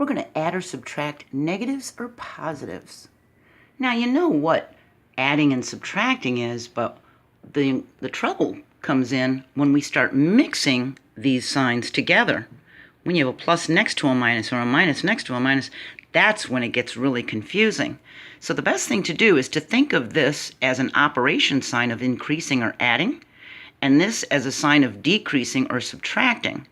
we're going to add or subtract negatives or positives. Now, you know what adding and subtracting is, but the trouble comes in when we start mixing these signs together. When you have a plus next to a minus or a minus next to a minus, that's when it gets really confusing. So the best thing to do is to think of this as an operation sign of increasing or adding, and this as a sign of decreasing or subtracting.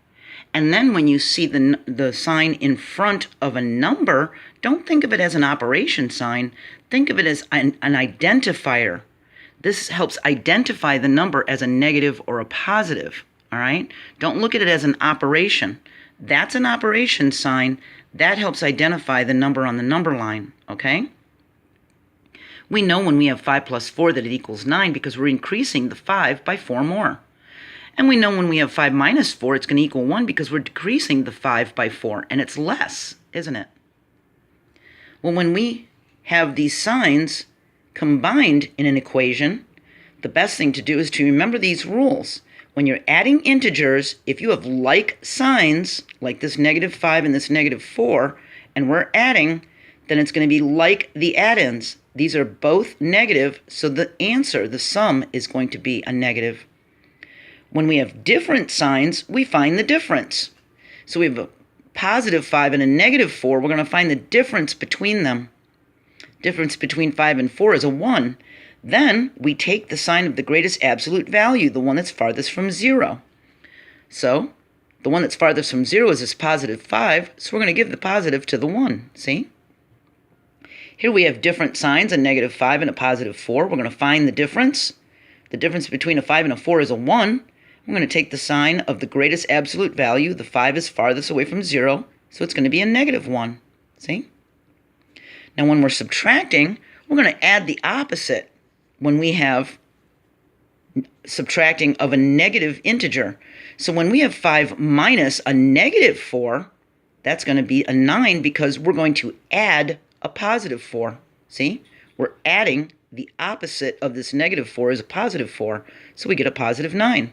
And then when you see the sign in front of a number, don't think of it as an operation sign. Think of it as an identifier. This helps identify the number as a negative or a positive, all right? Don't look at it as an operation. That's an operation sign. That helps identify the number on the number line, okay? We know when we have 5 plus 4 that it equals 9 because we're increasing the 5 by 4 more. And we know when we have 5 minus 4, it's going to equal 1 because we're decreasing the 5 by 4, and it's less, isn't it? Well, when we have these signs combined in an equation, the best thing to do is to remember these rules. When you're adding integers, if you have like signs, like this -5 and this -4, and we're adding, then it's going to be like the add-ins. These are both negative, so the answer, the sum, is going to be a negative. When we have different signs, we find the difference. So we have a +5 and a -4. We're going to find the difference between them. Difference between 5 and 4 is a 1. Then we take the sign of the greatest absolute value, the one that's farthest from 0. So the one that's farthest from 0 is this +5, so we're going to give the positive to the 1, see? Here we have different signs, a -5 and a +4. We're going to find the difference. The difference between a 5 and a 4 is a 1. We're going to take the sign of the greatest absolute value. The 5 is farthest away from 0, so it's going to be a -1, see? Now when we're subtracting, we're going to add the opposite when we have subtracting of a negative integer. So when we have 5 minus a -4, that's going to be a 9 because we're going to add a +4. See? We're adding the opposite of this -4 is a +4, so we get a +9.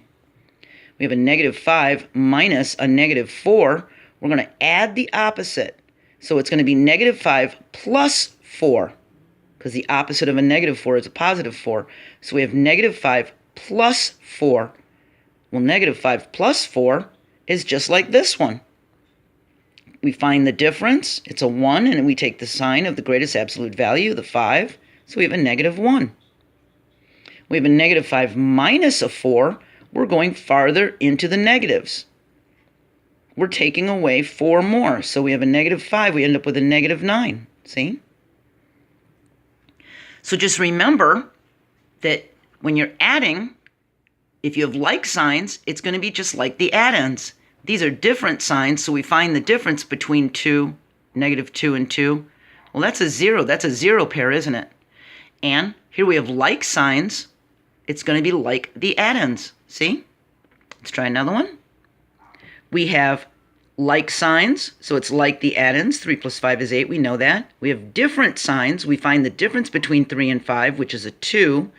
We have a -5 minus a -4. We're going to add the opposite. So it's going to be -5 plus 4, because the opposite of a -4 is a +4. So we have -5 plus 4. Well, -5 plus 4 is just like this one. We find the difference. It's a 1, and we take the sign of the greatest absolute value, the 5. So we have a -1. We have a -5 minus a 4. We're going farther into the negatives. We're taking away 4 more. So we have a -5. We end up with a -9. See? So just remember that when you're adding, if you have like signs, it's going to be just like the add-ins. These are different signs, so we find the difference between -2 and 2. Well, that's a 0. That's a 0 pair, isn't it? And here we have like signs. It's going to be like the add-ins. See? Let's try another one. We have like signs, so it's like the add-ins. 3 plus 5 is 8. We know that. We have different signs. We find the difference between 3 and 5, which is a 2.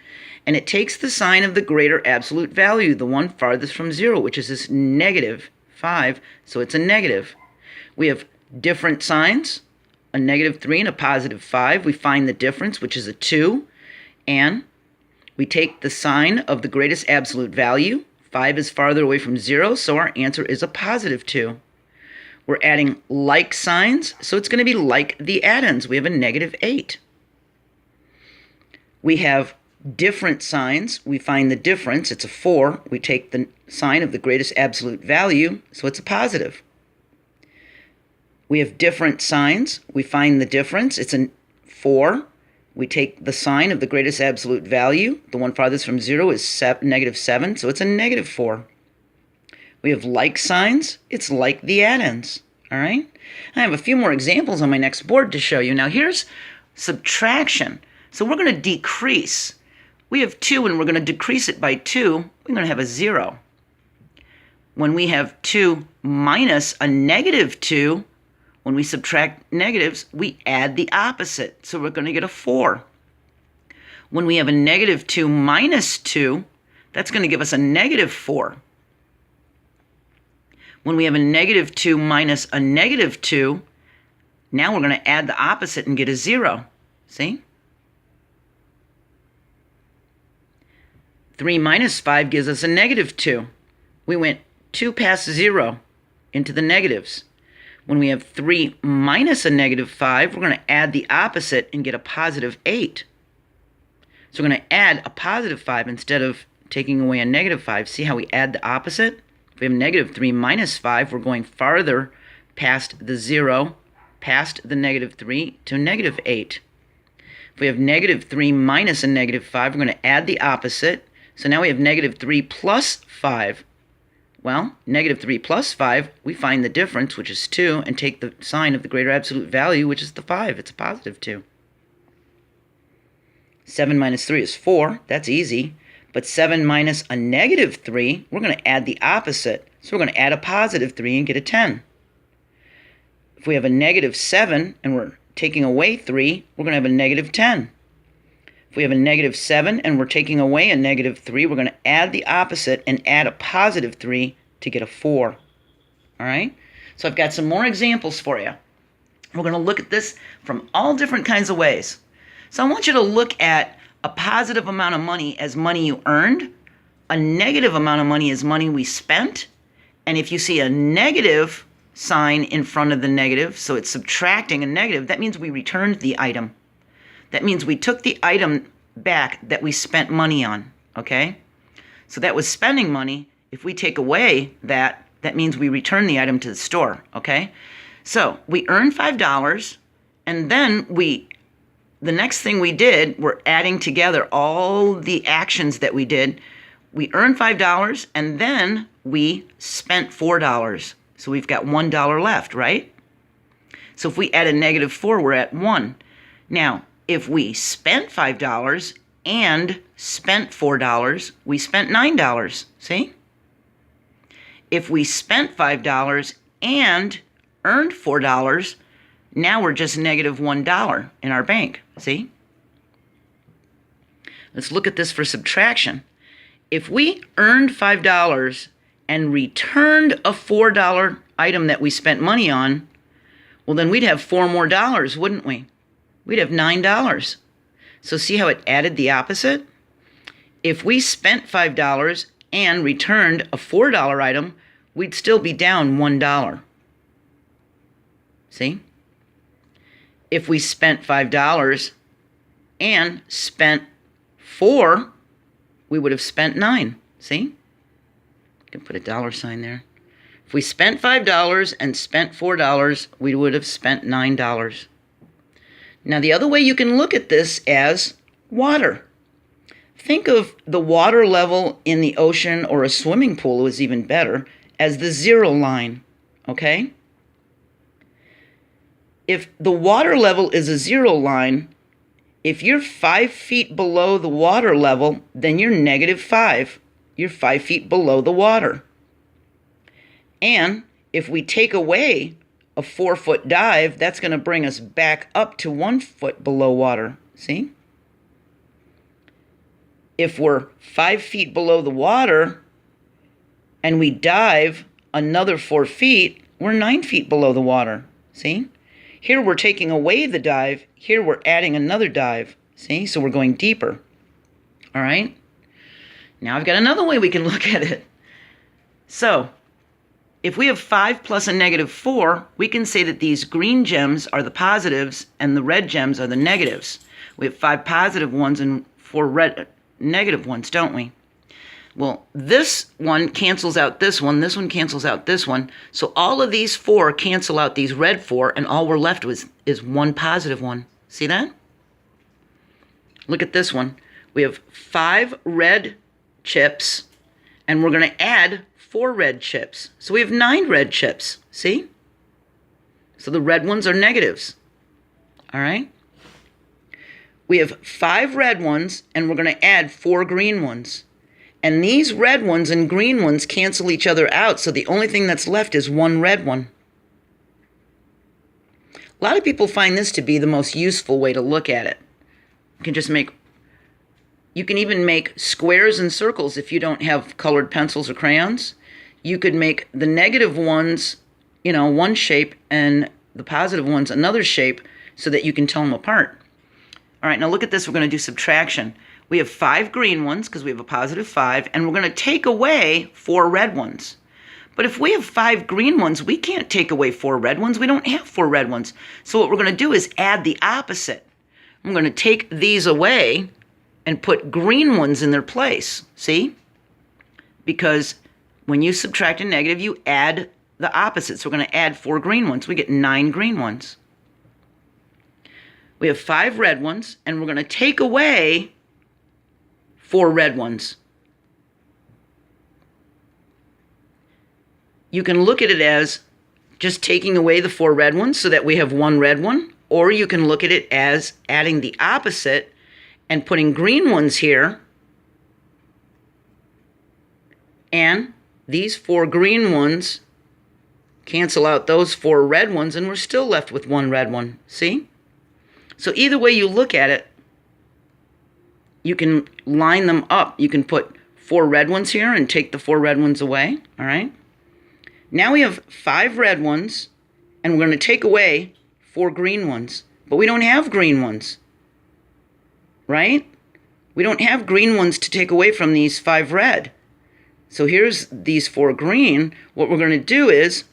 And it takes the sign of the greater absolute value, the one farthest from 0, which is this -5. So it's a negative. We have different signs, a -3 and a +5. We find the difference, which is a 2. And we take the sign of the greatest absolute value. 5 is farther away from 0, so our answer is a +2. We're adding like signs, so it's going to be like the add-ins. We have a -8. We have different signs. We find the difference. It's a 4. We take the sign of the greatest absolute value, so it's a positive. We have different signs. We find the difference. It's a 4. We take the sign of the greatest absolute value. The one farthest from 0 is -7, so it's a -4. We have like signs. It's like the add-ins. All right? I have a few more examples on my next board to show you. Now here's subtraction. So we're going to decrease. We have 2 and we're going to decrease it by 2. We're going to have a 0. When we have 2 minus a -2, when we subtract negatives, we add the opposite. So we're going to get a 4. When we have a -2 minus 2, that's going to give us a -4. When we have a -2 minus a -2, Now we're going to add the opposite and get a 0. See? 3 minus 5 gives us a -2. We went 2 past 0 into the negatives. When we have 3 minus a -5, we're going to add the opposite and get a +8. So we're going to add a +5 instead of taking away a -5. See how we add the opposite? If we have -3 minus 5, we're going farther past the 0, past the -3 to -8. If we have -3 minus a -5, we're going to add the opposite. So now we have -3 plus 5. Well, -3 plus 5, we find the difference, which is 2, and take the sign of the greater absolute value, which is the 5. It's a +2. 7 minus 3 is 4. That's easy. But 7 minus a -3, we're going to add the opposite. So we're going to add a +3 and get a 10. If we have a -7 and we're taking away 3, we're going to have a -10. If we have a -7 and we're taking away a -3, we're going to add the opposite and add a +3 to get a 4. All right? So I've got some more examples for you. We're going to look at this from all different kinds of ways. So I want you to look at a positive amount of money as money you earned, a negative amount of money as money we spent, and if you see a negative sign in front of the negative, so it's subtracting a negative, that means we returned the item. That means we took the item back that we spent money on, okay? So that was spending money. If we take away that, that means we return the item to the store, okay? So we earned $5, and then the next thing we did, we're adding together all the actions that we did. We earned $5, and then we spent $4. So we've got $1 left, right? So if we add a -4, we're at 1. Now, if we spent $5 and spent $4, we spent $9, see? If we spent $5 and earned $4, now we're just -$1 in our bank, see? Let's look at this for subtraction. If we earned $5 and returned a $4 item that we spent money on, well, then we'd have $4 more, wouldn't we? We'd have $9. So see how it added the opposite? If we spent $5 and returned a $4 item, we'd still be down $1. See? If we spent $5 and spent 4, we would have spent 9. See? You can put a dollar sign there. If we spent $5 and spent $4, we would have spent $9. Now, the other way you can look at this as water. Think of the water level in the ocean or a swimming pool is even better as the 0 line, okay? If the water level is a 0 line, if you're 5 feet below the water level, then you're -5. You're 5 feet below the water. And if we take away a 4-foot dive, that's going to bring us back up to 1 foot below water. See? If we're 5 feet below the water and we dive another 4 feet, we're 9 feet below the water. See? Here we're taking away the dive. Here we're adding another dive. See? So we're going deeper. All right? Now I've got another way we can look at it. So, if we have 5 plus a -4, we can say that these green gems are the positives and the red gems are the negatives. We have 5 positive ones and 4 negative ones, don't we? Well, this one cancels out this one cancels out this one. So all of these 4 cancel out these red 4, and all we're left with is 1 positive one. See that? Look at this one. We have 5 red chips, and we're going to add 4 red chips. So we have 9 red chips. See? So the red ones are negatives. All right? We have 5 red ones, and we're going to add 4 green ones. And these red ones and green ones cancel each other out, so the only thing that's left is 1 red one. A lot of people find this to be the most useful way to look at it. You can even make squares and circles if you don't have colored pencils or crayons. You could make the negative ones, one shape, and the positive ones another shape so that you can tell them apart. All right, now look at this. We're going to do subtraction. We have 5 green ones because we have a positive 5, and we're going to take away 4 red ones. But if we have 5 green ones, we can't take away 4 red ones. We don't have 4 red ones. So what we're going to do is add the opposite. I'm going to take these away and put green ones in their place. See? Because when you subtract a negative, you add the opposite. So we're going to add 4 green ones. We get 9 green ones. We have 5 red ones, and we're going to take away 4 red ones. You can look at it as just taking away the 4 red ones so that we have 1 red one, or you can look at it as adding the opposite and putting green ones here, and these 4 green ones cancel out those 4 red ones, and we're still left with 1 red one. See? So either way you look at it, you can line them up. You can put 4 red ones here and take the 4 red ones away. All right? Now we have 5 red ones, and we're going to take away 4 green ones. But we don't have green ones, right? We don't have green ones to take away from these 5 red. So here's these 4 green. What we're going to do is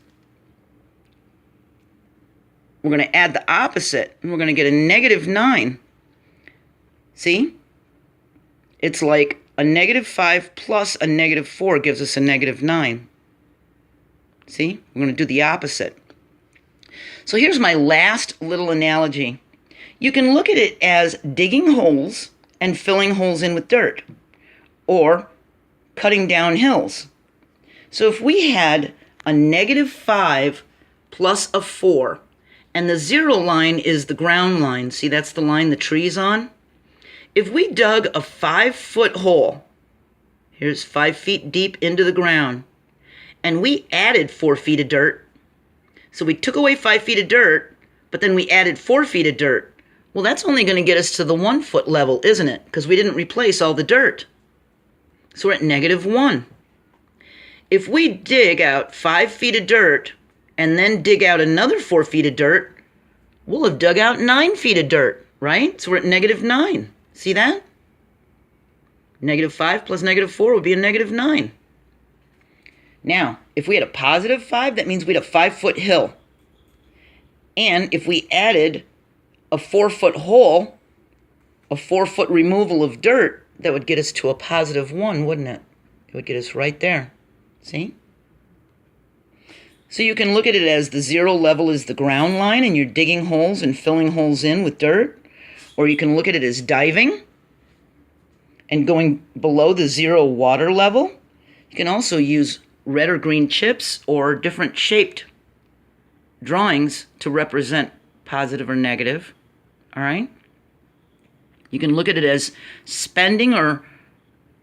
we're going to add the opposite, and we're going to get a negative 9. See? It's like a negative 5 plus a negative 4 gives us a negative 9. See? We're going to do the opposite. So here's my last little analogy. You can look at it as digging holes and filling holes in with dirt, or cutting down hills. So if we had a negative 5 plus a 4, and the 0 line is the ground line, see that's the line the tree's on? If we dug a 5-foot hole, here's 5 feet deep into the ground, and we added 4 feet of dirt. So we took away 5 feet of dirt, but then we added 4 feet of dirt. Well, that's only going to get us to the 1-foot level, isn't it? Because we didn't replace all the dirt. So we're at negative 1. If we dig out 5 feet of dirt and then dig out another 4 feet of dirt, we'll have dug out 9 feet of dirt, right? So we're at negative 9. See that? Negative 5 plus negative 4 would be a negative 9. Now, if we had a positive 5, that means we had a 5-foot hill. And if we added a 4-foot hole, a 4-foot removal of dirt, that would get us to a positive 1, wouldn't it? It would get us right there. See? So you can look at it as the 0 level is the ground line, and you're digging holes and filling holes in with dirt. Or you can look at it as diving and going below the 0 water level. You can also use red or green chips or different shaped drawings to represent positive or negative. All right? You can look at it as spending or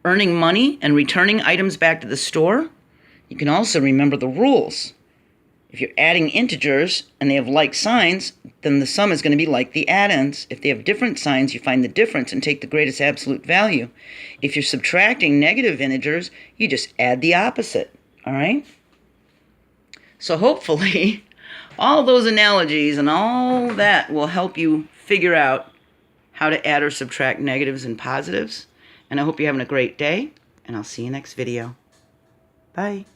earning money and returning items back to the store. You can also remember the rules. If you're adding integers and they have like signs, then the sum is going to be like the addends. If they have different signs, you find the difference and take the greatest absolute value. If you're subtracting negative integers, you just add the opposite. All right? So hopefully, all those analogies and all that will help you figure out how to add or subtract negatives and positives. And I hope you're having a great day, and I'll see you next video. Bye.